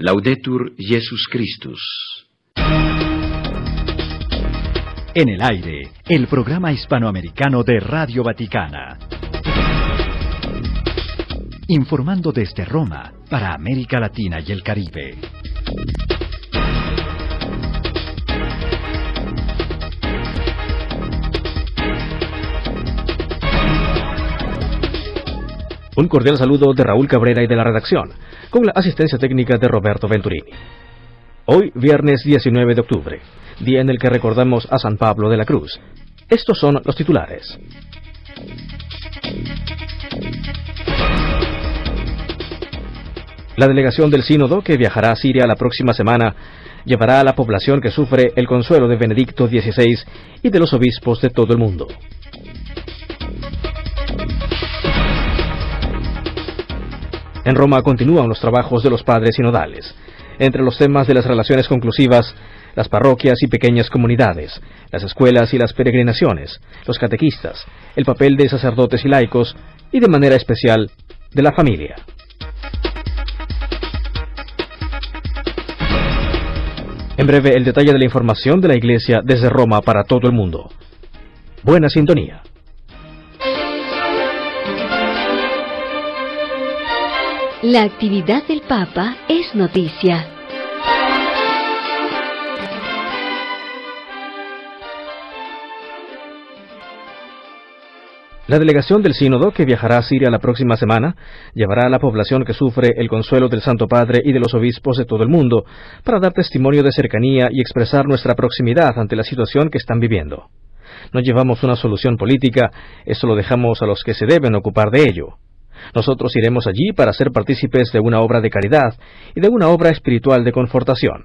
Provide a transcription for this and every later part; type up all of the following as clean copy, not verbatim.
Laudetur Jesus Christus. En el aire, el programa hispanoamericano de Radio Vaticana. Informando desde Roma para América Latina y el Caribe. Un cordial saludo de Raúl Cabrera y de la redacción, con la asistencia técnica de Roberto Venturini. Hoy, viernes 19 de octubre, día en el que recordamos a San Pablo de la Cruz. Estos son los titulares. La delegación del Sínodo, que viajará a Siria la próxima semana, llevará a la población que sufre el consuelo de Benedicto XVI y de los obispos de todo el mundo. En Roma continúan los trabajos de los padres sinodales. Entre los temas de las relaciones conclusivas, las parroquias y pequeñas comunidades, las escuelas y las peregrinaciones, los catequistas, el papel de sacerdotes y laicos, y de manera especial, de la familia. En breve, el detalle de la información de la Iglesia desde Roma para todo el mundo. Buena sintonía. La actividad del Papa es noticia. La delegación del Sínodo, que viajará a Siria la próxima semana, llevará a la población que sufre el consuelo del Santo Padre y de los obispos de todo el mundo, para dar testimonio de cercanía y expresar nuestra proximidad ante la situación que están viviendo. No llevamos una solución política, eso lo dejamos a los que se deben ocupar de ello. Nosotros iremos allí para ser partícipes de una obra de caridad y de una obra espiritual de confortación.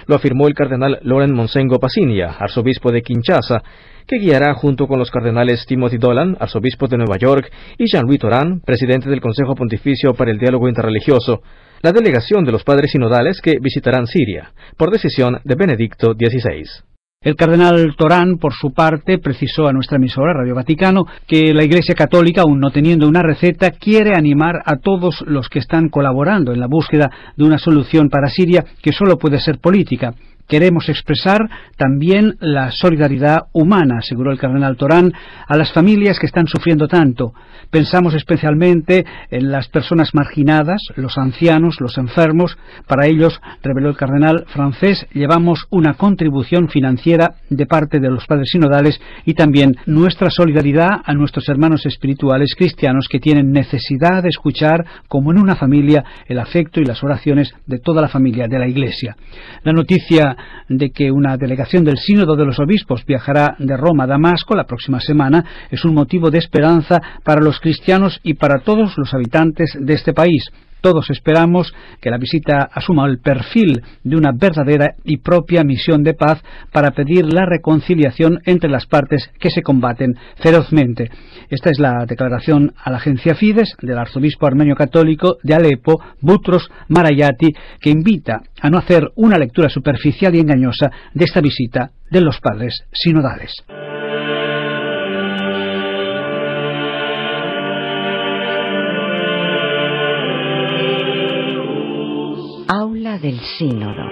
Lo afirmó el cardenal Laurent Monsengo Pasinia, arzobispo de Kinshasa, que guiará junto con los cardenales Timothy Dolan, arzobispo de Nueva York, y Jean-Louis Tauran, presidente del Consejo Pontificio para el Diálogo Interreligioso, la delegación de los padres sinodales que visitarán Siria, por decisión de Benedicto XVI. El cardenal Tauran, por su parte, precisó a nuestra emisora Radio Vaticano que la Iglesia Católica, aún no teniendo una receta, quiere animar a todos los que están colaborando en la búsqueda de una solución para Siria que solo puede ser política. Queremos expresar también la solidaridad humana, aseguró el cardenal Tauran, a las familias que están sufriendo tanto. Pensamos especialmente en las personas marginadas, los ancianos, los enfermos. Para ellos, reveló el cardenal francés, llevamos una contribución financiera de parte de los padres sinodales y también nuestra solidaridad a nuestros hermanos espirituales cristianos que tienen necesidad de escuchar, como en una familia, el afecto y las oraciones de toda la familia de la Iglesia. La noticia de que una delegación del Sínodo de los Obispos viajará de Roma a Damasco la próxima semana es un motivo de esperanza para los cristianos y para todos los habitantes de este país. Todos esperamos que la visita asuma el perfil de una verdadera y propia misión de paz para pedir la reconciliación entre las partes que se combaten ferozmente. Esta es la declaración a la agencia Fides del arzobispo armenio católico de Alepo, Boutros Marayati, que invita a no hacer una lectura superficial y engañosa de esta visita de los padres sinodales. Aula del Sínodo.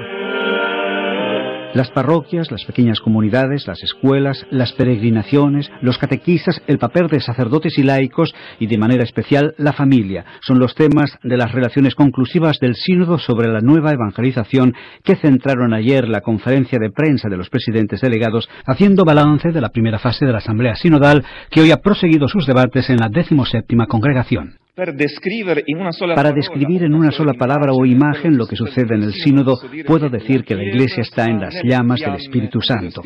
Las parroquias, las pequeñas comunidades, las escuelas, las peregrinaciones, los catequistas, el papel de sacerdotes y laicos y de manera especial la familia son los temas de las relaciones conclusivas del Sínodo sobre la nueva evangelización que centraron ayer la conferencia de prensa de los presidentes delegados haciendo balance de la primera fase de la Asamblea Sinodal que hoy ha proseguido sus debates en la 17ª congregación. Para describir en una sola palabra o imagen lo que sucede en el Sínodo, puedo decir que la Iglesia está en las llamas del Espíritu Santo.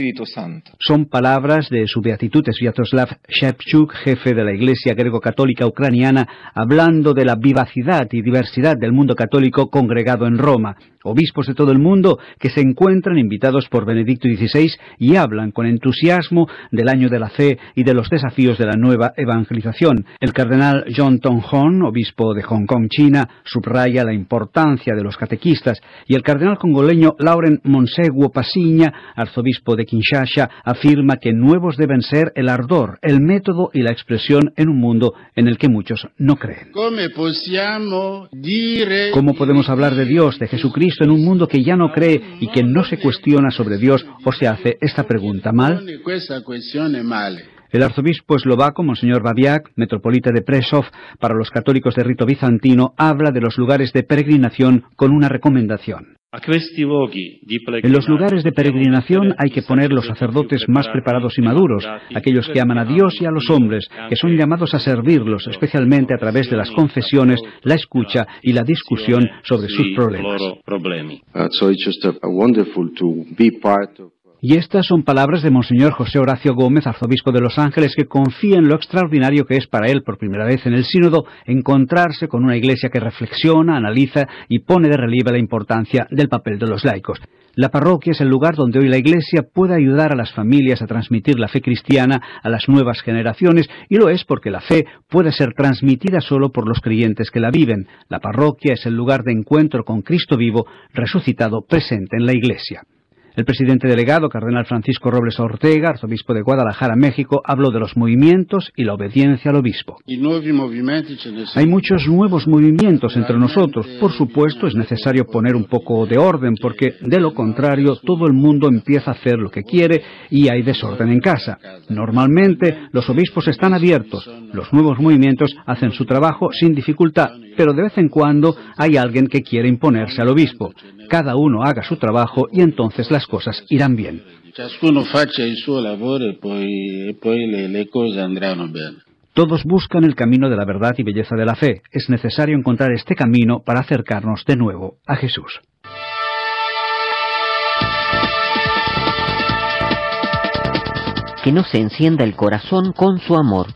Son palabras de su beatitud Sviatoslav Shevchuk, jefe de la Iglesia greco-católica ucraniana, hablando de la vivacidad y diversidad del mundo católico congregado en Roma. obispos de todo el mundo que se encuentran invitados por Benedicto XVI y hablan con entusiasmo del año de la fe y de los desafíos de la nueva evangelización. El cardenal John Tonghorn, obispo de Hong Kong, China, subraya la importancia de los catequistas, y el cardenal congoleño Laurent Monsegwo Pasiña, arzobispo de Kinshasa, afirma que nuevos deben ser el ardor, el método y la expresión en un mundo en el que muchos no creen. ¿Cómo podemos hablar de Dios, de Jesucristo, en un mundo que ya no cree y que no se cuestiona sobre Dios o se hace esta pregunta mal? El arzobispo eslovaco, Monseñor Babiak, metropolita de Prešov, para los católicos de rito bizantino, habla de los lugares de peregrinación con una recomendación. En los lugares de peregrinación hay que poner los sacerdotes más preparados y maduros, aquellos que aman a Dios y a los hombres, que son llamados a servirlos, especialmente a través de las confesiones, la escucha y la discusión sobre sus problemas. Y estas son palabras de Monseñor José Horacio Gómez, arzobispo de Los Ángeles, que confía en lo extraordinario que es para él, por primera vez en el sínodo, encontrarse con una iglesia que reflexiona, analiza y pone de relieve la importancia del papel de los laicos. La parroquia es el lugar donde hoy la Iglesia puede ayudar a las familias a transmitir la fe cristiana a las nuevas generaciones, y lo es porque la fe puede ser transmitida solo por los creyentes que la viven. La parroquia es el lugar de encuentro con Cristo vivo, resucitado, presente en la Iglesia. El presidente delegado, cardenal Francisco Robles Ortega, arzobispo de Guadalajara, México, habló de los movimientos y la obediencia al obispo. Hay muchos nuevos movimientos entre nosotros. Por supuesto, es necesario poner un poco de orden, porque de lo contrario todo el mundo empieza a hacer lo que quiere y hay desorden en casa. Normalmente los obispos están abiertos. Los nuevos movimientos hacen su trabajo sin dificultad, pero de vez en cuando hay alguien que quiere imponerse al obispo. Cada uno haga su trabajo y entonces las cosas irán bien. Todos buscan el camino de la verdad y belleza de la fe. Es necesario encontrar este camino para acercarnos de nuevo a Jesús. Que no se encienda el corazón con su amor.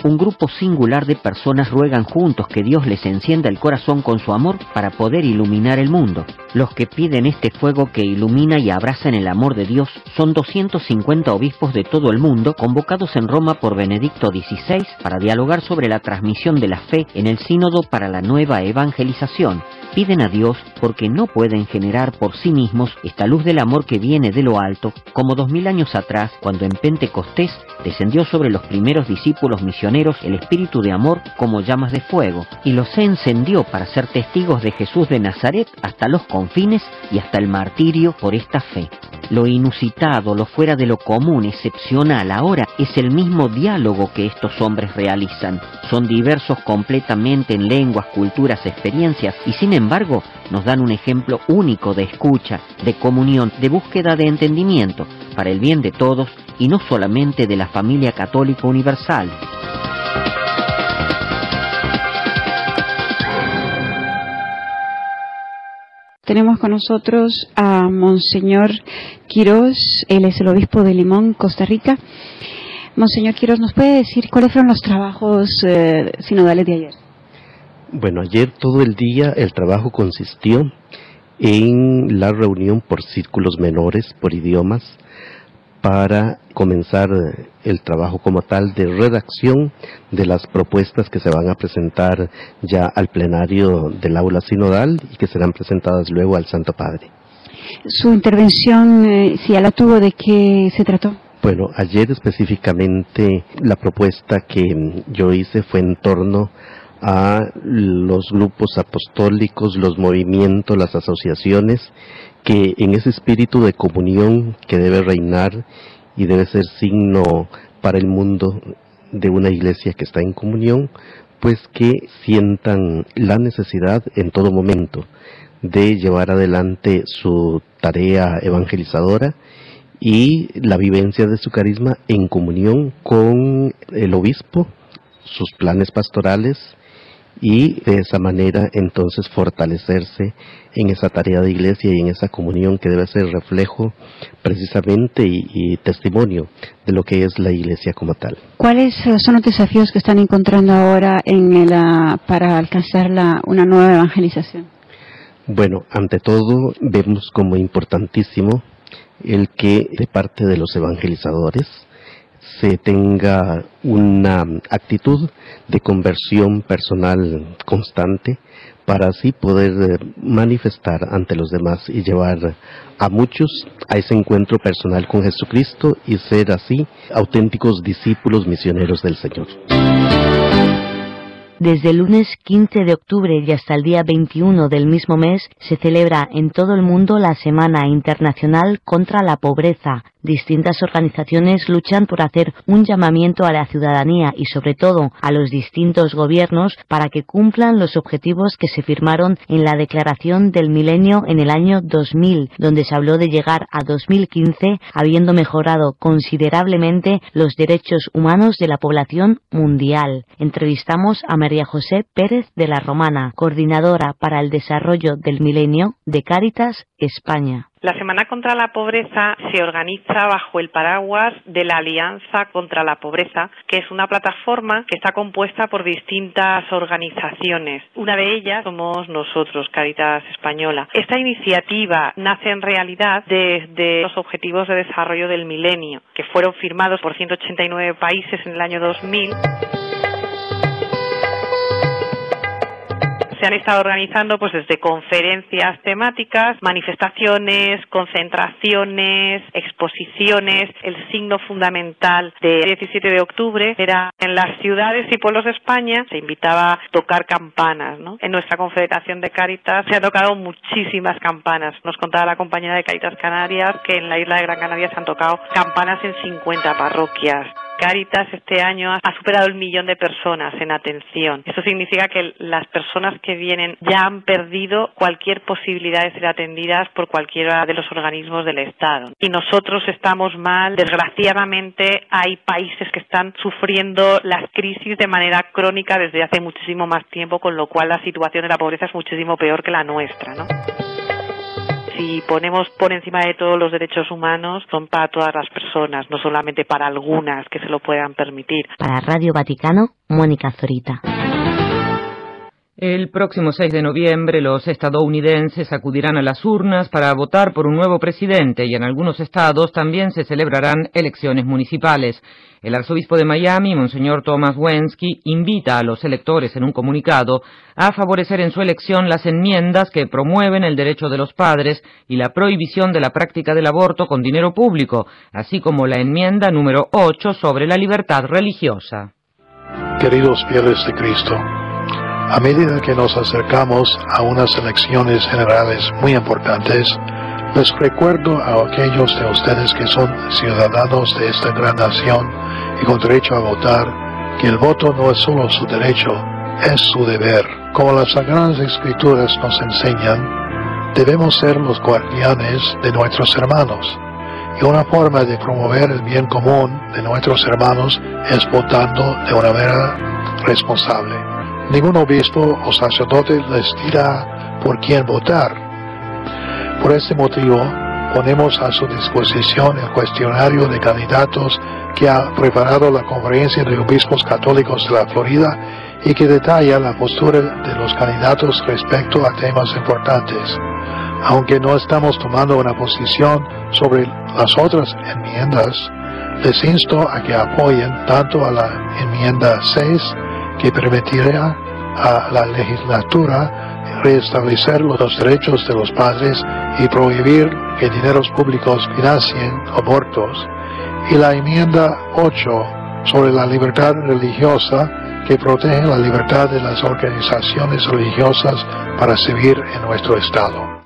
Un grupo singular de personas ruegan juntos que Dios les encienda el corazón con su amor para poder iluminar el mundo. Los que piden este fuego que ilumina y abrazan el amor de Dios son 250 obispos de todo el mundo convocados en Roma por Benedicto XVI para dialogar sobre la transmisión de la fe en el Sínodo para la nueva evangelización. Piden a Dios porque no pueden generar por sí mismos esta luz del amor que viene de lo alto, como 2000 años atrás, cuando en Pentecostés descendió sobre los primeros discípulos misioneros el espíritu de amor como llamas de fuego, y los encendió para ser testigos de Jesús de Nazaret hasta los confines y hasta el martirio por esta fe. Lo inusitado, lo fuera de lo común, excepcional, ahora es el mismo diálogo que estos hombres realizan. Son diversos completamente en lenguas, culturas, experiencias, y sin embargo nos dan un ejemplo único de escucha, de comunión, de búsqueda de entendimiento, para el bien de todos y no solamente de la familia católica universal. Tenemos con nosotros a Monseñor Quirós, él es el obispo de Limón, Costa Rica. Monseñor Quirós, ¿nos puede decir cuáles fueron los trabajos sinodales de ayer? Bueno, ayer todo el día el trabajo consistió en la reunión por círculos menores, por idiomas, para comenzar el trabajo como tal de redacción de las propuestas que se van a presentar ya al plenario del aula sinodal y que serán presentadas luego al Santo Padre. Su intervención, si ya la tuvo, ¿de qué se trató? Bueno, ayer específicamente la propuesta que yo hice fue en torno a los grupos apostólicos, los movimientos, las asociaciones, que en ese espíritu de comunión que debe reinar y debe ser signo para el mundo de una iglesia que está en comunión, pues que sientan la necesidad en todo momento de llevar adelante su tarea evangelizadora y la vivencia de su carisma en comunión con el obispo, sus planes pastorales, y de esa manera entonces fortalecerse en esa tarea de iglesia y en esa comunión que debe ser reflejo precisamente y testimonio de lo que es la iglesia como tal. ¿Cuáles son los desafíos que están encontrando ahora para alcanzar una nueva evangelización? Bueno, ante todo vemos como importantísimo el que de parte de los evangelizadores se tenga una actitud de conversión personal constante para así poder manifestar ante los demás y llevar a muchos a ese encuentro personal con Jesucristo y ser así auténticos discípulos misioneros del Señor. Desde el lunes 15 de octubre y hasta el día 21 del mismo mes se celebra en todo el mundo la Semana Internacional contra la Pobreza. Distintas organizaciones luchan por hacer un llamamiento a la ciudadanía y sobre todo a los distintos gobiernos para que cumplan los objetivos que se firmaron en la Declaración del Milenio en el año 2000, donde se habló de llegar a 2015 habiendo mejorado considerablemente los derechos humanos de la población mundial. Entrevistamos a María José Pérez de la Romana, coordinadora para el desarrollo del Milenio de Cáritas España. La Semana contra la Pobreza se organiza bajo el paraguas de la Alianza contra la Pobreza, que es una plataforma que está compuesta por distintas organizaciones. Una de ellas somos nosotros, Cáritas Española. Esta iniciativa nace en realidad desde los Objetivos de Desarrollo del Milenio, que fueron firmados por 189 países en el año 2000. Se han estado organizando pues desde conferencias temáticas, manifestaciones, concentraciones, exposiciones. El signo fundamental del 17 de octubre era en las ciudades y pueblos de España se invitaba a tocar campanas, ¿no? En nuestra Confederación de Cáritas se han tocado muchísimas campanas. Nos contaba la compañera de Cáritas Canarias que en la isla de Gran Canaria se han tocado campanas en 50 parroquias. Cáritas este año ha superado el 1.000.000 de personas en atención. Esto significa que las personas que vienen ya han perdido cualquier posibilidad de ser atendidas por cualquiera de los organismos del Estado. Y nosotros estamos mal. Desgraciadamente hay países que están sufriendo las crisis de manera crónica desde hace muchísimo más tiempo, con lo cual la situación de la pobreza es muchísimo peor que la nuestra, ¿no? Si ponemos por encima de todos los derechos humanos, son para todas las personas, no solamente para algunas que se lo puedan permitir. Para Radio Vaticano, Mónica Zorita. El próximo 6 de noviembre los estadounidenses acudirán a las urnas para votar por un nuevo presidente y en algunos estados también se celebrarán elecciones municipales. El arzobispo de Miami, Monseñor Thomas Wensky, invita a los electores en un comunicado a favorecer en su elección las enmiendas que promueven el derecho de los padres y la prohibición de la práctica del aborto con dinero público, así como la enmienda número 8 sobre la libertad religiosa. Queridos fieles de Cristo, a medida que nos acercamos a unas elecciones generales muy importantes, les recuerdo a aquellos de ustedes que son ciudadanos de esta gran nación y con derecho a votar, que el voto no es solo su derecho, es su deber. Como las Sagradas Escrituras nos enseñan, debemos ser los guardianes de nuestros hermanos. Y una forma de promover el bien común de nuestros hermanos es votando de una manera responsable. Ningún obispo o sacerdote les dirá por quién votar. Por este motivo, ponemos a su disposición el cuestionario de candidatos que ha preparado la Conferencia de Obispos Católicos de la Florida y que detalla la postura de los candidatos respecto a temas importantes. Aunque no estamos tomando una posición sobre las otras enmiendas, les insto a que apoyen tanto a la enmienda 6, que permitirá a la legislatura restablecer los derechos de los padres y prohibir que dineros públicos financien abortos, y la enmienda 8 sobre la libertad religiosa, que protege la libertad de las organizaciones religiosas para servir en nuestro Estado.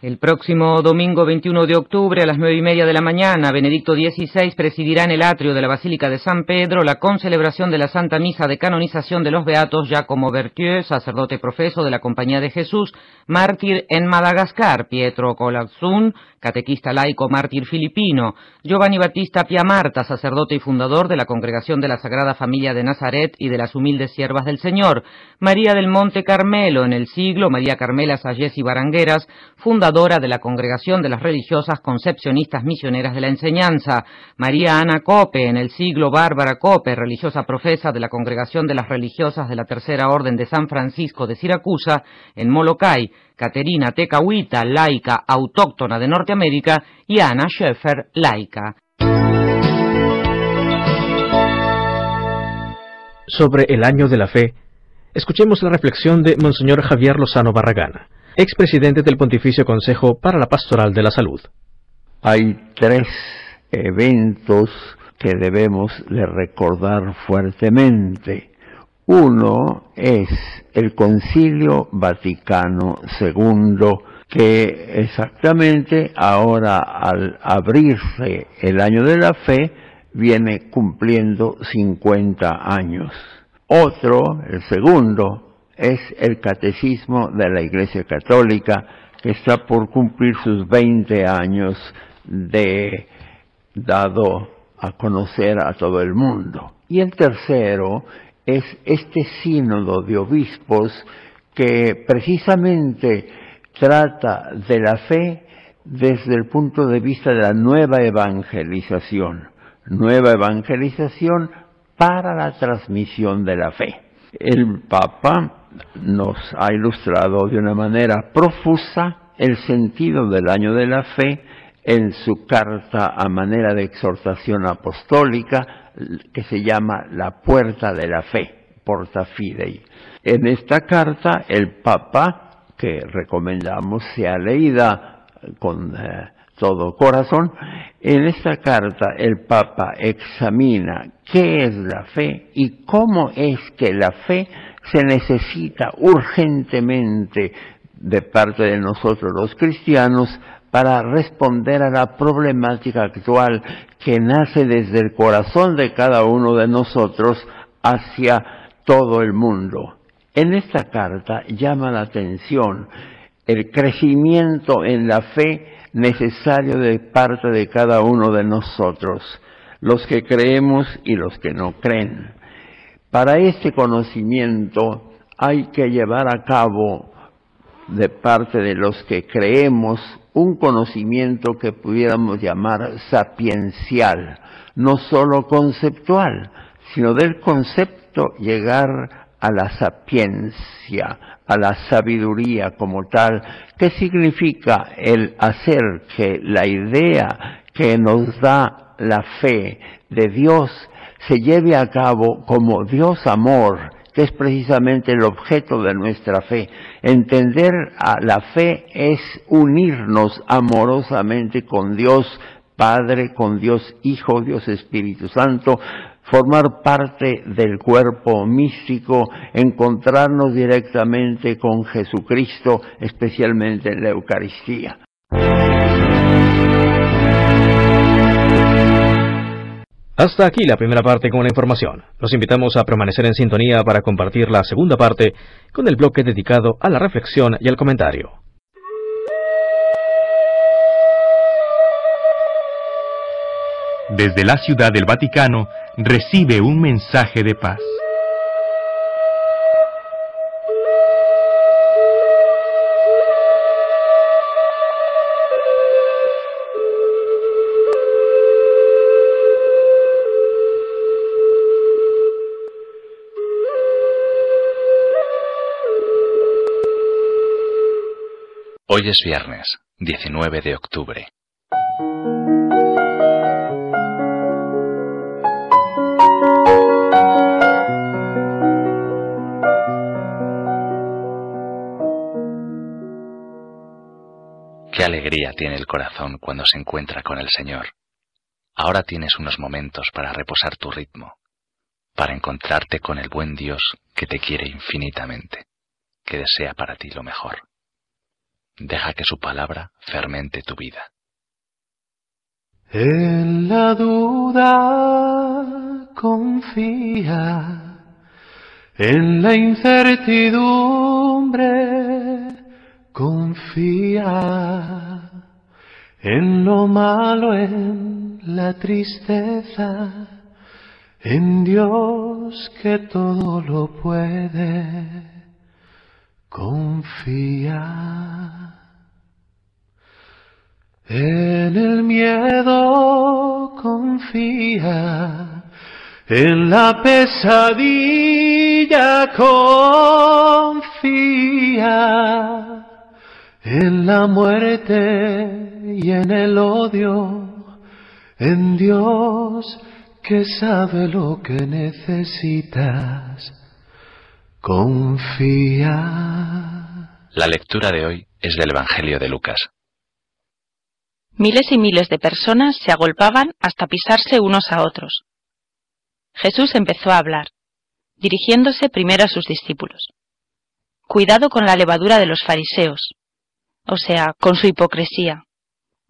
El próximo domingo 21 de octubre a las 9:30 de la mañana, Benedicto XVI presidirá en el atrio de la Basílica de San Pedro la concelebración de la Santa Misa de canonización de los beatos Giacomo Berthieu, sacerdote profeso de la Compañía de Jesús, mártir en Madagascar, Pietro Colazzun, catequista laico mártir filipino, Giovanni Battista Piamarta, sacerdote y fundador de la Congregación de la Sagrada Familia de Nazaret y de las Humildes Siervas del Señor, María del Monte Carmelo, en el siglo, María Carmela Sayés y Barangueras, fundadora fundadora de la Congregación de las Religiosas Concepcionistas Misioneras de la Enseñanza. María Ana Cope, en el siglo Bárbara Cope, religiosa profesa de la Congregación de las Religiosas de la Tercera Orden de San Francisco de Siracusa, en Molokai. Caterina Tecahuita, laica autóctona de Norteamérica, y Ana Scheffer, laica. Sobre el Año de la Fe, escuchemos la reflexión de Monseñor Javier Lozano Barragán, expresidente del Pontificio Consejo para la Pastoral de la Salud. Hay 3 eventos que debemos de recordar fuertemente. Uno es el Concilio Vaticano II, que exactamente ahora, al abrirse el Año de la Fe, viene cumpliendo 50 años. Otro, el segundo, es el Catecismo de la Iglesia Católica, que está por cumplir sus 20 años de dado a conocer a todo el mundo. Y el tercero es este sínodo de obispos que precisamente trata de la fe desde el punto de vista de la nueva evangelización para la transmisión de la fe. El Papa nos ha ilustrado de una manera profusa el sentido del Año de la Fe en su carta a manera de exhortación apostólica, que se llama La Puerta de la Fe, Porta Fidei. En esta carta el Papa, que recomendamos sea leída con todo corazón, en esta carta el Papa examina qué es la fe y cómo es que la fe se necesita urgentemente de parte de nosotros los cristianos para responder a la problemática actual que nace desde el corazón de cada uno de nosotros hacia todo el mundo. En esta carta llama la atención el crecimiento en la fe necesario de parte de cada uno de nosotros, los que creemos y los que no creen. Para este conocimiento hay que llevar a cabo de parte de los que creemos un conocimiento que pudiéramos llamar sapiencial, no solo conceptual, sino del concepto llegar a la sapiencia, a la sabiduría como tal, que significa el hacer que la idea que nos da la fe de Dios se lleve a cabo como Dios amor, que es precisamente el objeto de nuestra fe. Entender a la fe es unirnos amorosamente con Dios Padre, con Dios Hijo, Dios Espíritu Santo, formar parte del cuerpo místico, encontrarnos directamente con Jesucristo, especialmente en la Eucaristía. Hasta aquí la primera parte con la información. Los invitamos a permanecer en sintonía para compartir la segunda parte con el bloque dedicado a la reflexión y al comentario. Desde la Ciudad del Vaticano recibe un mensaje de paz. Hoy es viernes, 19 de octubre. Qué alegría tiene el corazón cuando se encuentra con el Señor. Ahora tienes unos momentos para reposar tu ritmo, para encontrarte con el buen Dios que te quiere infinitamente, que desea para ti lo mejor. Deja que su palabra fermente tu vida. En la duda confía, en la incertidumbre confía, en lo malo, en la tristeza, en Dios que todo lo puede, confía. En el miedo confía, en la pesadilla confía, en la muerte y en el odio, en Dios que sabe lo que necesitas. Confía. La lectura de hoy es del Evangelio de Lucas. Miles y miles de personas se agolpaban hasta pisarse unos a otros. Jesús empezó a hablar, dirigiéndose primero a sus discípulos. Cuidado con la levadura de los fariseos, o sea, con su hipocresía.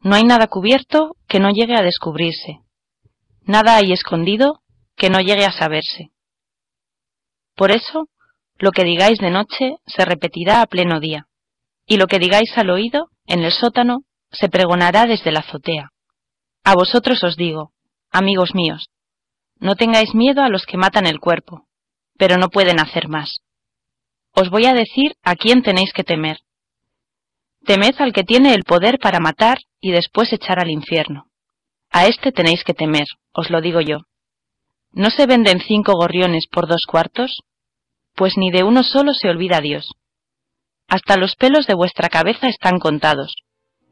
No hay nada cubierto que no llegue a descubrirse. Nada hay escondido que no llegue a saberse. Por eso, lo que digáis de noche se repetirá a pleno día, y lo que digáis al oído, en el sótano, se pregonará desde la azotea. A vosotros os digo, amigos míos, no tengáis miedo a los que matan el cuerpo, pero no pueden hacer más. Os voy a decir a quién tenéis que temer. Temed al que tiene el poder para matar y después echar al infierno. A este tenéis que temer, os lo digo yo. ¿No se venden 5 gorriones por 2 cuartos? Pues ni de uno solo se olvida Dios. Hasta los pelos de vuestra cabeza están contados.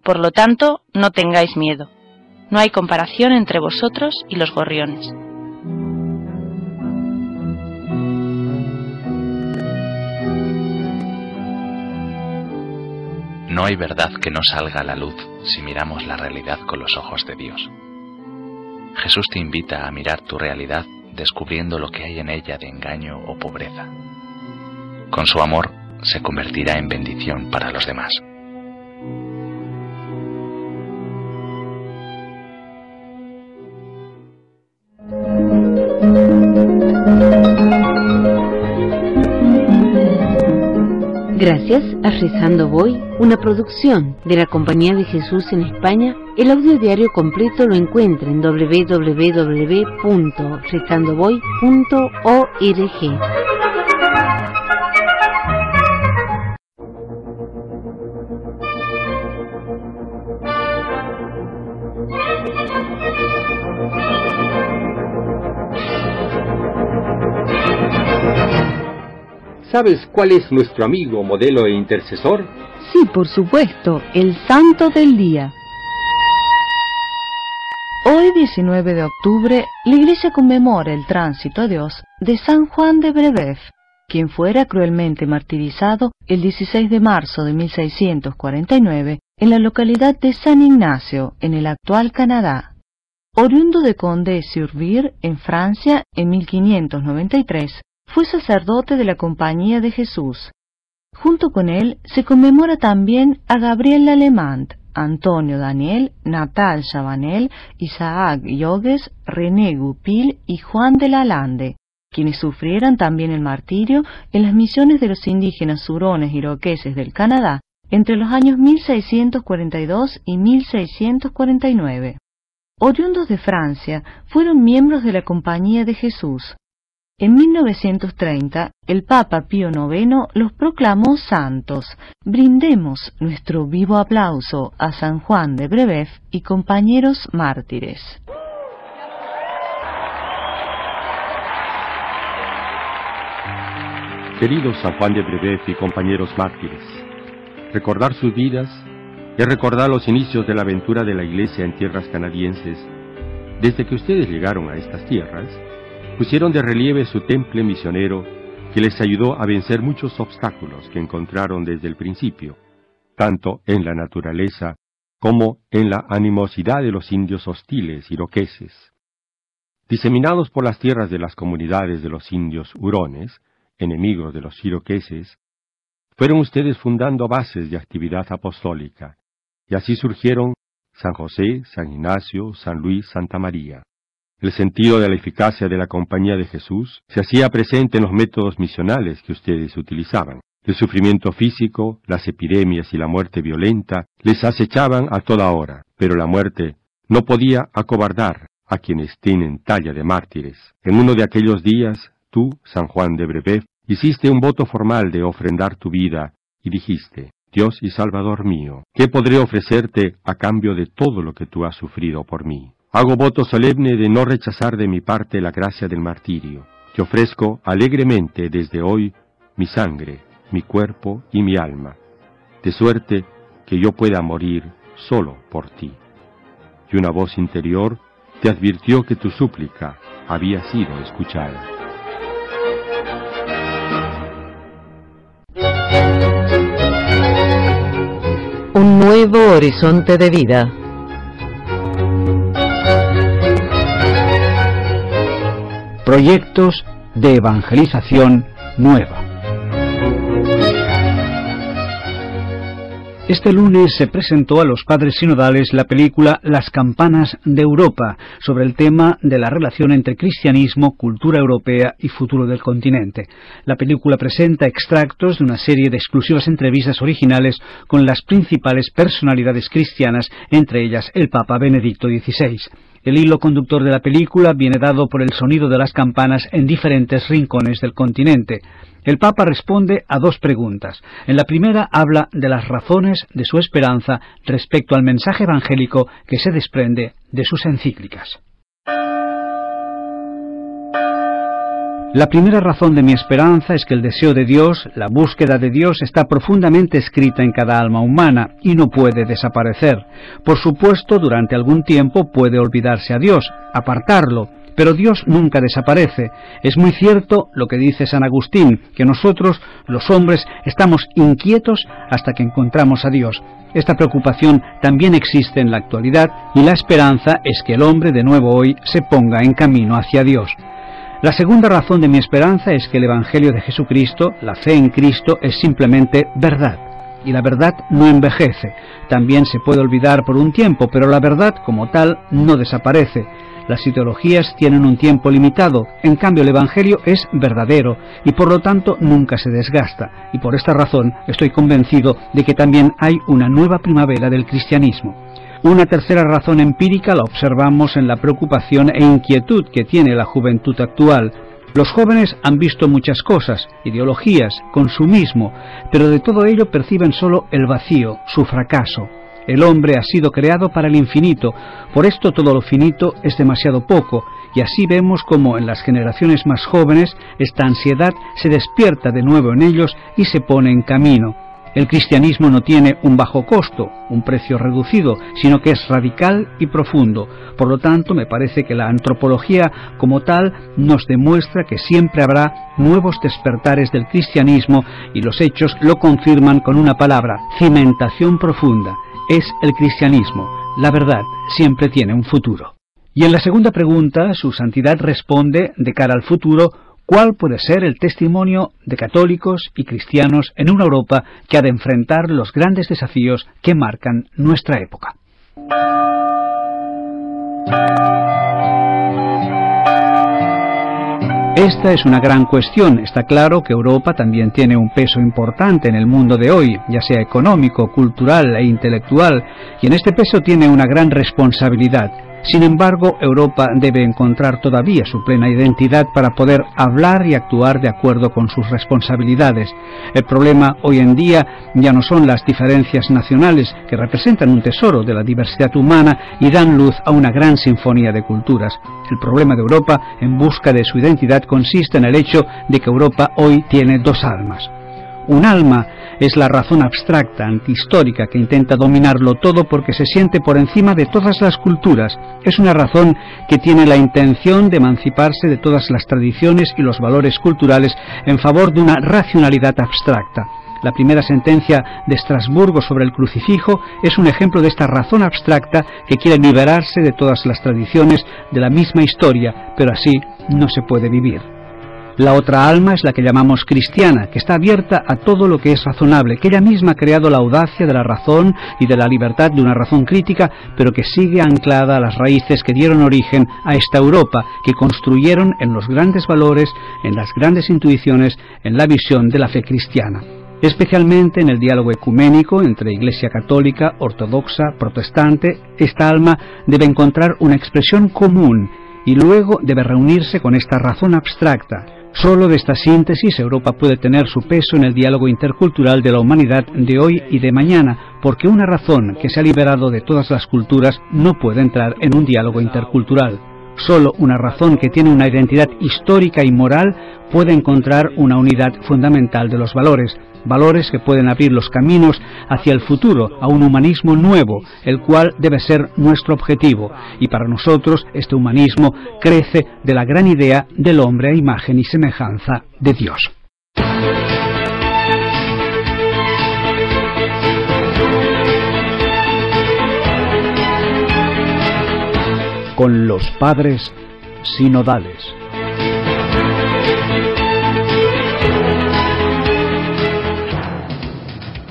Por lo tanto, no tengáis miedo. No hay comparación entre vosotros y los gorriones. No hay verdad que no salga a la luz si miramos la realidad con los ojos de Dios. Jesús te invita a mirar tu realidad descubriendo lo que hay en ella de engaño o pobreza. Con su amor se convertirá en bendición para los demás. Gracias a Rezando Voy, una producción de la Compañía de Jesús en España. El audio diario completo lo encuentra en www.rezandovoy.org. ¿Sabes cuál es nuestro amigo, modelo e intercesor? Sí, por supuesto, el Santo del Día. Hoy, 19 de octubre, la Iglesia conmemora el tránsito a Dios de San Juan de Brébeuf, quien fuera cruelmente martirizado el 16 de marzo de 1649 en la localidad de San Ignacio, en el actual Canadá. Oriundo de Condé-sur-Vire, en Francia, en 1593, fue sacerdote de la Compañía de Jesús. Junto con él se conmemora también a Gabriel Lalemant, Antonio Daniel, Natal Chabanel, Isaac Jogues, René Goupil y Juan de Lalande, quienes sufrieran también el martirio en las misiones de los indígenas hurones iroqueses del Canadá entre los años 1642 y 1649. Oriundos de Francia, fueron miembros de la Compañía de Jesús. En 1930, el Papa Pío IX los proclamó santos. Brindemos nuestro vivo aplauso a San Juan de Brébeuf y compañeros mártires. Queridos San Juan de Brébeuf y compañeros mártires, recordar sus vidas es recordar los inicios de la aventura de la Iglesia en tierras canadienses. Desde que ustedes llegaron a estas tierras, pusieron de relieve su temple misionero que les ayudó a vencer muchos obstáculos que encontraron desde el principio, tanto en la naturaleza como en la animosidad de los indios hostiles iroqueses. Diseminados por las tierras de las comunidades de los indios hurones, enemigos de los iroqueses, fueron ustedes fundando bases de actividad apostólica, y así surgieron San José, San Ignacio, San Luis, Santa María. El sentido de la eficacia de la Compañía de Jesús se hacía presente en los métodos misionales que ustedes utilizaban. El sufrimiento físico, las epidemias y la muerte violenta les acechaban a toda hora, pero la muerte no podía acobardar a quienes tienen talla de mártires. En uno de aquellos días, tú, San Juan de Brébeuf, hiciste un voto formal de ofrendar tu vida y dijiste: Dios y Salvador mío, ¿qué podré ofrecerte a cambio de todo lo que tú has sufrido por mí? Hago voto solemne de no rechazar de mi parte la gracia del martirio. Te ofrezco alegremente desde hoy mi sangre, mi cuerpo y mi alma, de suerte que yo pueda morir solo por ti. Y una voz interior te advirtió que tu súplica había sido escuchada. Un nuevo horizonte de vida. Proyectos de evangelización nueva. Este lunes se presentó a los padres sinodales la película Las campanas de Europa, sobre el tema de la relación entre cristianismo, cultura europea y futuro del continente. La película presenta extractos de una serie de exclusivas entrevistas originales con las principales personalidades cristianas, entre ellas el Papa Benedicto XVI. El hilo conductor de la película viene dado por el sonido de las campanas en diferentes rincones del continente. El Papa responde a dos preguntas. En la primera habla de las razones de su esperanza respecto al mensaje evangélico que se desprende de sus encíclicas. La primera razón de mi esperanza es que el deseo de Dios, la búsqueda de Dios, está profundamente escrita en cada alma humana y no puede desaparecer. Por supuesto, durante algún tiempo puede olvidarse a Dios, apartarlo, pero Dios nunca desaparece. Es muy cierto lo que dice San Agustín, que nosotros, los hombres, estamos inquietos hasta que encontramos a Dios. Esta preocupación también existe en la actualidad y la esperanza es que el hombre de nuevo hoy se ponga en camino hacia Dios. La segunda razón de mi esperanza es que el Evangelio de Jesucristo, la fe en Cristo, es simplemente verdad. Y la verdad no envejece. También se puede olvidar por un tiempo, pero la verdad como tal no desaparece. Las ideologías tienen un tiempo limitado, en cambio el Evangelio es verdadero y por lo tanto nunca se desgasta. Y por esta razón estoy convencido de que también hay una nueva primavera del cristianismo. Una tercera razón empírica la observamos en la preocupación e inquietud que tiene la juventud actual. Los jóvenes han visto muchas cosas, ideologías, consumismo, pero de todo ello perciben solo el vacío, su fracaso. El hombre ha sido creado para el infinito, por esto todo lo finito es demasiado poco, y así vemos como en las generaciones más jóvenes esta ansiedad se despierta de nuevo en ellos y se pone en camino. El cristianismo no tiene un bajo costo, un precio reducido, sino que es radical y profundo. Por lo tanto, me parece que la antropología como tal nos demuestra que siempre habrá nuevos despertares del cristianismo y los hechos lo confirman con una palabra: cimentación profunda. Es el cristianismo. La verdad siempre tiene un futuro. Y en la segunda pregunta, su santidad responde, de cara al futuro, ¿cuál puede ser el testimonio de católicos y cristianos en una Europa que ha de enfrentar los grandes desafíos que marcan nuestra época? Esta es una gran cuestión. Está claro que Europa también tiene un peso importante en el mundo de hoy, ya sea económico, cultural e intelectual, y en este peso tiene una gran responsabilidad. Sin embargo, Europa debe encontrar todavía su plena identidad para poder hablar y actuar de acuerdo con sus responsabilidades. El problema hoy en día ya no son las diferencias nacionales, que representan un tesoro de la diversidad humana y dan luz a una gran sinfonía de culturas. El problema de Europa, en busca de su identidad, consiste en el hecho de que Europa hoy tiene dos almas. Un alma es la razón abstracta, antihistórica, que intenta dominarlo todo porque se siente por encima de todas las culturas. Es una razón que tiene la intención de emanciparse de todas las tradiciones y los valores culturales en favor de una racionalidad abstracta. La primera sentencia de Estrasburgo sobre el crucifijo es un ejemplo de esta razón abstracta que quiere liberarse de todas las tradiciones de la misma historia, pero así no se puede vivir. La otra alma es la que llamamos cristiana, que está abierta a todo lo que es razonable, que ella misma ha creado la audacia de la razón y de la libertad de una razón crítica, pero que sigue anclada a las raíces que dieron origen a esta Europa, que construyeron en los grandes valores, en las grandes intuiciones, en la visión de la fe cristiana. Especialmente en el diálogo ecuménico entre Iglesia católica, ortodoxa, protestante, esta alma debe encontrar una expresión común y luego debe reunirse con esta razón abstracta. Solo de esta síntesis Europa puede tener su peso en el diálogo intercultural de la humanidad de hoy y de mañana, porque una razón que se ha liberado de todas las culturas no puede entrar en un diálogo intercultural. Solo una razón que tiene una identidad histórica y moral puede encontrar una unidad fundamental de los valores, valores que pueden abrir los caminos hacia el futuro, a un humanismo nuevo, el cual debe ser nuestro objetivo. Y para nosotros este humanismo crece de la gran idea del hombre a imagen y semejanza de Dios. Con los padres sinodales.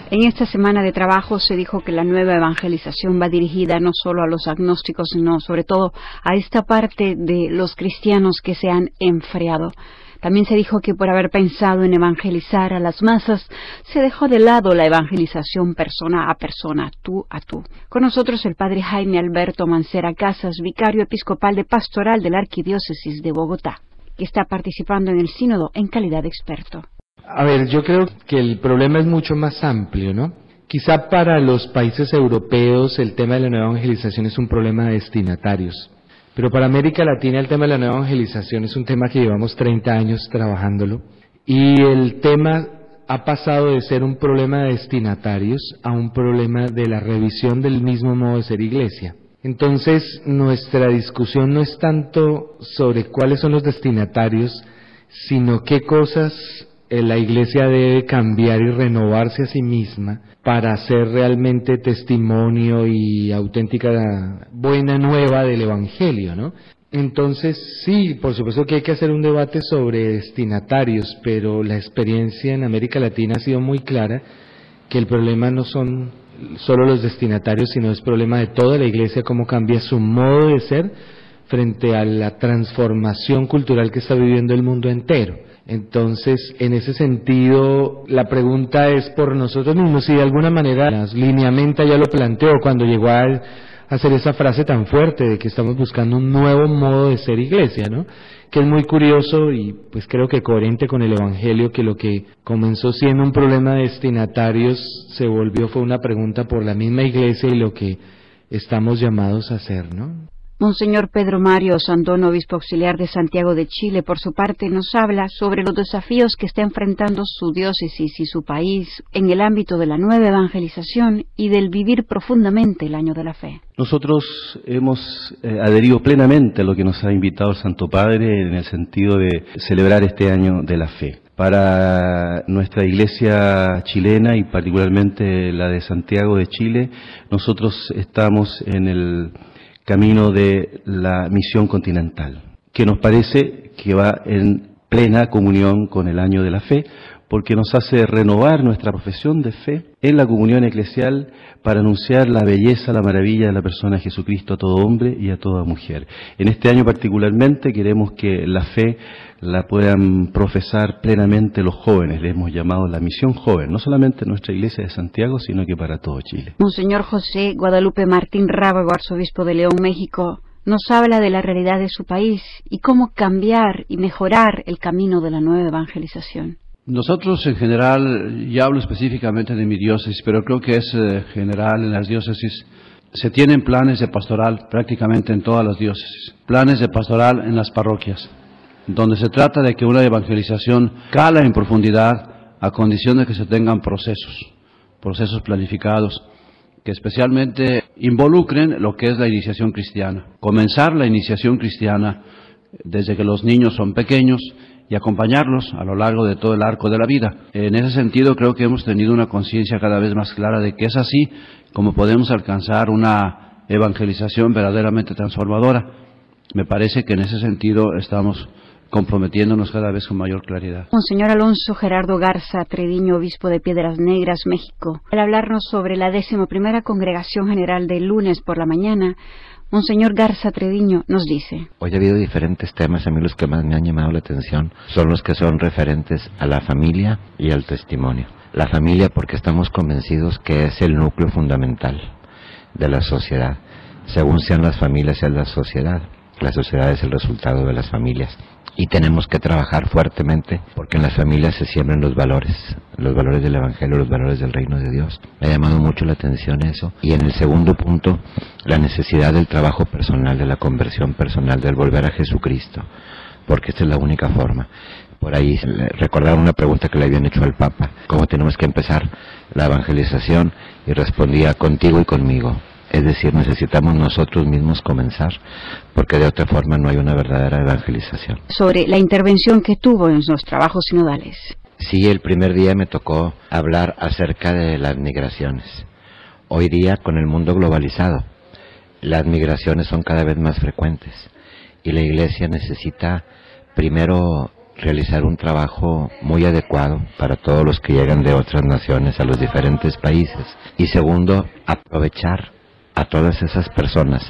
En esta semana de trabajo se dijo que la nueva evangelización va dirigida no solo a los agnósticos, sino sobre todo a esta parte de los cristianos que se han enfriado. También se dijo que por haber pensado en evangelizar a las masas, se dejó de lado la evangelización persona a persona, tú a tú. Con nosotros el padre Jaime Alberto Mancera Casas, vicario episcopal de Pastoral de la Arquidiócesis de Bogotá, que está participando en el sínodo en calidad de experto. A ver, yo creo que el problema es mucho más amplio, ¿no? Quizá para los países europeos el tema de la nueva evangelización es un problema de destinatarios. Pero para América Latina el tema de la nueva evangelización es un tema que llevamos 30 años trabajándolo, y el tema ha pasado de ser un problema de destinatarios a un problema de la revisión del mismo modo de ser iglesia. Entonces nuestra discusión no es tanto sobre cuáles son los destinatarios, sino qué cosas la iglesia debe cambiar y renovarse a sí misma para ser realmente testimonio y auténtica buena nueva del evangelio, ¿no? Entonces sí, por supuesto que hay que hacer un debate sobre destinatarios, pero la experiencia en América Latina ha sido muy clara que el problema no son solo los destinatarios, sino es problema de toda la iglesia, cómo cambia su modo de ser frente a la transformación cultural que está viviendo el mundo entero. Entonces, en ese sentido, la pregunta es por nosotros mismos, si de alguna manera las lineamenta ya lo planteó cuando llegó a hacer esa frase tan fuerte de que estamos buscando un nuevo modo de ser iglesia, ¿no? Que es muy curioso y pues creo que coherente con el Evangelio, que lo que comenzó siendo un problema de destinatarios fue una pregunta por la misma iglesia y lo que estamos llamados a hacer, ¿no? Monseñor Pedro Mario Sandón, obispo auxiliar de Santiago de Chile, por su parte nos habla sobre los desafíos que está enfrentando su diócesis y su país en el ámbito de la nueva evangelización y del vivir profundamente el año de la fe. Nosotros hemos adherido plenamente a lo que nos ha invitado el Santo Padre en el sentido de celebrar este año de la fe. Para nuestra iglesia chilena y particularmente la de Santiago de Chile, nosotros estamos en el camino de la misión continental, que nos parece que va en plena comunión con el año de la fe, porque nos hace renovar nuestra profesión de fe en la comunión eclesial para anunciar la belleza, la maravilla de la persona de Jesucristo a todo hombre y a toda mujer. En este año particularmente queremos que la fe la puedan profesar plenamente los jóvenes. Le hemos llamado la misión joven, no solamente en nuestra iglesia de Santiago, sino que para todo Chile. Monseñor José Guadalupe Martín Rábago, arzobispo de León, México, nos habla de la realidad de su país y cómo cambiar y mejorar el camino de la nueva evangelización. Nosotros en general, y hablo específicamente de mi diócesis, pero creo que es general en las diócesis, se tienen planes de pastoral prácticamente en todas las diócesis, planes de pastoral en las parroquias, donde se trata de que una evangelización cala en profundidad a condición de que se tengan procesos planificados, que especialmente involucren lo que es la iniciación cristiana. Comenzar la iniciación cristiana desde que los niños son pequeños y acompañarlos a lo largo de todo el arco de la vida. En ese sentido creo que hemos tenido una conciencia cada vez más clara de que es así como podemos alcanzar una evangelización verdaderamente transformadora. Me parece que en ese sentido estamos comprometiéndonos cada vez con mayor claridad. Monseñor Alonso Gerardo Garza Trediño, obispo de Piedras Negras, México, al hablarnos sobre la 11ª Congregación General del lunes por la mañana, Monseñor Garza Trediño nos dice: Hoy ha habido diferentes temas, a mí los que más me han llamado la atención son los que son referentes a la familia y al testimonio. La familia porque estamos convencidos que es el núcleo fundamental de la sociedad. Según sean las familias, es la sociedad. porque la sociedad es el resultado de las familias. Y tenemos que trabajar fuertemente porque en las familias se siembran los valores del Evangelio, los valores del reino de Dios. Me ha llamado mucho la atención eso. Y en el segundo punto, la necesidad del trabajo personal, de la conversión personal, del volver a Jesucristo, porque esta es la única forma. Por ahí recordaron una pregunta que le habían hecho al Papa, ¿cómo tenemos que empezar la evangelización? Y respondía, contigo y conmigo. Es decir, necesitamos nosotros mismos comenzar, porque de otra forma no hay una verdadera evangelización. Sobre la intervención que tuvo en los trabajos sinodales. Sí, el primer día me tocó hablar acerca de las migraciones. Hoy día, con el mundo globalizado, las migraciones son cada vez más frecuentes y la Iglesia necesita primero realizar un trabajo muy adecuado para todos los que llegan de otras naciones a los diferentes países, y segundo, aprovechar a todas esas personas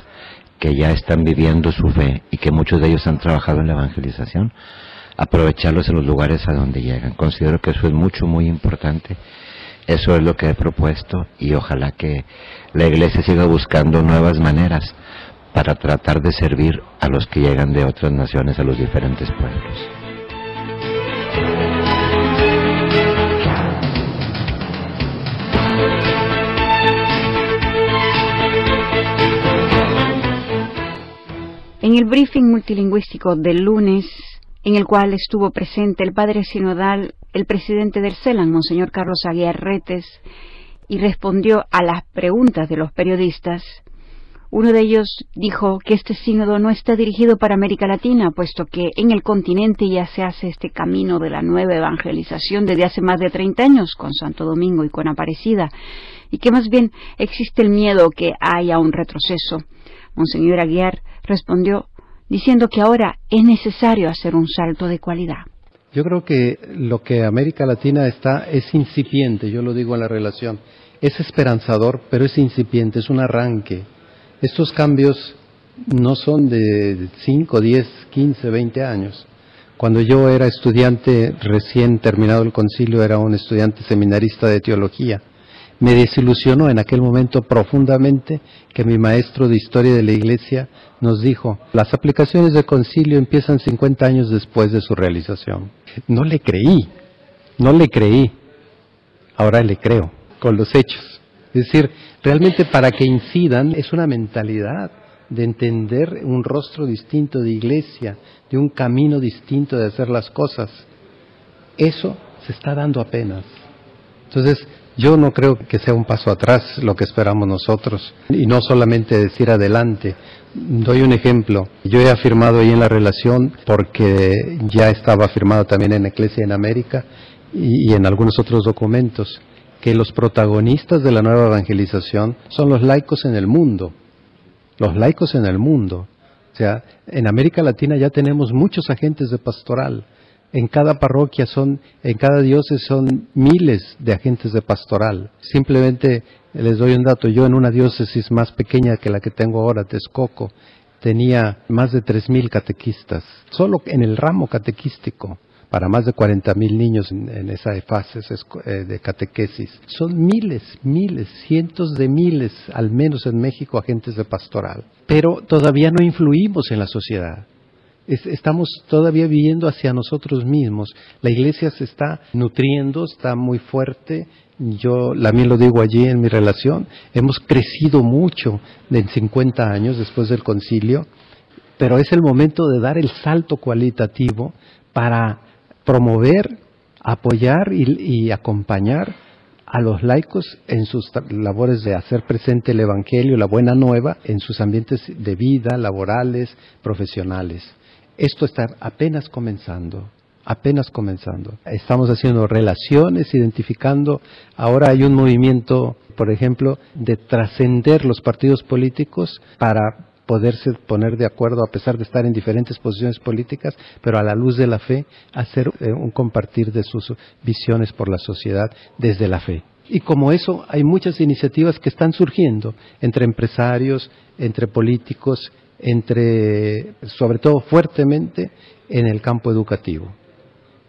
que ya están viviendo su fe y que muchos de ellos han trabajado en la evangelización, aprovecharlos en los lugares a donde llegan. Considero que eso es muy importante. Eso es lo que he propuesto y ojalá que la Iglesia siga buscando nuevas maneras para tratar de servir a los que llegan de otras naciones a los diferentes pueblos. En el briefing multilingüístico del lunes, en el cual estuvo presente el padre sinodal, el presidente del CELAN, Monseñor Carlos Aguiar Retes, y respondió a las preguntas de los periodistas, uno de ellos dijo que este sínodo no está dirigido para América Latina, puesto que en el continente ya se hace este camino de la nueva evangelización desde hace más de 30 años, con Santo Domingo y con Aparecida, y que más bien existe el miedo que haya un retroceso. Monseñor Aguiar respondió diciendo que ahora es necesario hacer un salto de cualidad. Yo creo que lo que América Latina es incipiente, yo lo digo en la relación, es esperanzador, pero es incipiente, es un arranque. Estos cambios no son de 5, 10, 15, 20 años. Cuando yo era estudiante, recién terminado el concilio, era un estudiante seminarista de teología. Me desilusionó en aquel momento profundamente que mi maestro de historia de la Iglesia nos dijo, las aplicaciones del concilio empiezan 50 años después de su realización. No le creí, ahora le creo, con los hechos. Es decir, realmente para que incidan es una mentalidad de entender un rostro distinto de Iglesia, de un camino distinto de hacer las cosas. Eso se está dando apenas. Entonces, yo no creo que sea un paso atrás lo que esperamos nosotros, y no solamente decir adelante. Doy un ejemplo. Yo he afirmado ahí en la relación, porque ya estaba afirmado también en Eclesia en América y en algunos otros documentos, que los protagonistas de la nueva evangelización son los laicos en el mundo. Los laicos en el mundo. O sea, en América Latina ya tenemos muchos agentes de pastoral. En cada parroquia en cada diócesis son miles de agentes de pastoral. Simplemente les doy un dato. Yo en una diócesis más pequeña que la que tengo ahora, Texcoco, tenía más de 3,000 catequistas, solo en el ramo catequístico, para más de 40,000 niños en esa fase de catequesis. Son miles, cientos de miles, al menos en México, agentes de pastoral. Pero todavía no influimos en la sociedad. Estamos todavía viviendo hacia nosotros mismos. La Iglesia se está nutriendo, está muy fuerte. Yo también lo digo allí en mi relación. Hemos crecido mucho en 50 años después del concilio, pero es el momento de dar el salto cualitativo para promover, apoyar y acompañar a los laicos en sus labores de hacer presente el Evangelio, la buena nueva, en sus ambientes de vida, laborales, profesionales. Esto está apenas comenzando. Estamos haciendo relaciones, identificando. Ahora hay un movimiento, por ejemplo, de trascender los partidos políticos para poderse poner de acuerdo, a pesar de estar en diferentes posiciones políticas, pero a la luz de la fe, hacer un compartir de sus visiones por la sociedad desde la fe. Y como eso, hay muchas iniciativas que están surgiendo entre empresarios, entre políticos, sobre todo fuertemente en el campo educativo.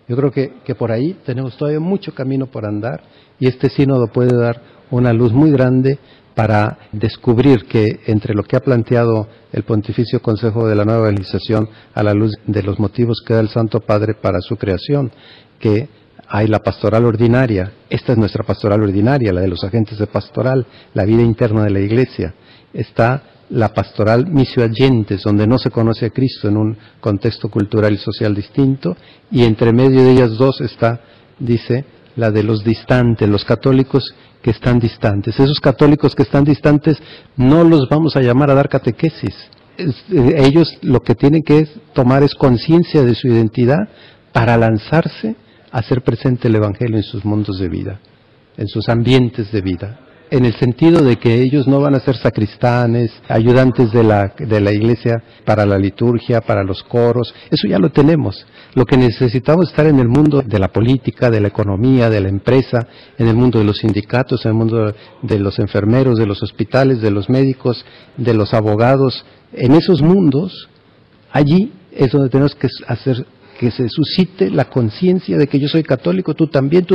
Yo creo que por ahí tenemos todavía mucho camino por andar, y este sínodo puede dar una luz muy grande para descubrir que entre lo que ha planteado el Pontificio Consejo de la Nueva Evangelización, a la luz de los motivos que da el Santo Padre para su creación, que hay la pastoral ordinaria, esta es nuestra pastoral ordinaria, la de los agentes de pastoral, la vida interna de la Iglesia, está la pastoral missio agentes, donde no se conoce a Cristo en un contexto cultural y social distinto, y entre medio de ellas dos está, dice, la de los distantes, los católicos que están distantes. Esos católicos que están distantes no los vamos a llamar a dar catequesis. Ellos lo que tienen que tomar es conciencia de su identidad para lanzarse a hacer presente el Evangelio en sus mundos de vida, en sus ambientes de vida, en el sentido de que ellos no van a ser sacristanes, ayudantes de la iglesia para la liturgia, para los coros, eso ya lo tenemos. Lo que necesitamos es estar en el mundo de la política, de la economía, de la empresa, en el mundo de los sindicatos, en el mundo de los enfermeros, de los hospitales, de los médicos, de los abogados. En esos mundos, allí es donde tenemos que hacer que se suscite la conciencia de que yo soy católico, tú también.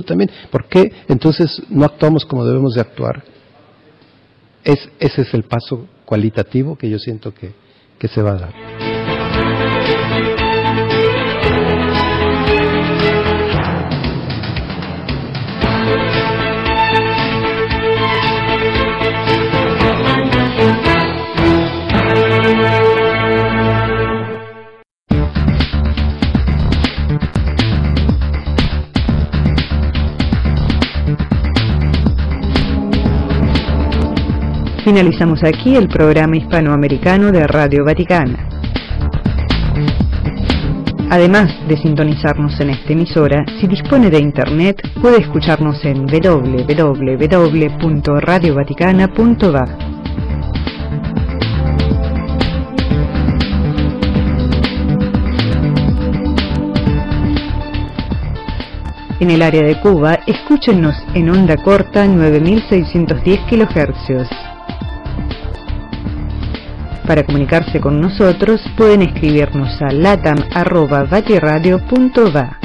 ¿Por qué entonces no actuamos como debemos de actuar? Ese es el paso cualitativo que yo siento que se va a dar. Finalizamos aquí el programa hispanoamericano de Radio Vaticana. Además de sintonizarnos en esta emisora, si dispone de internet, puede escucharnos en www.radiovaticana.va. En el área de Cuba, escúchenos en onda corta 9610 kHz. Para comunicarse con nosotros pueden escribirnos a latam@vatiradio.va.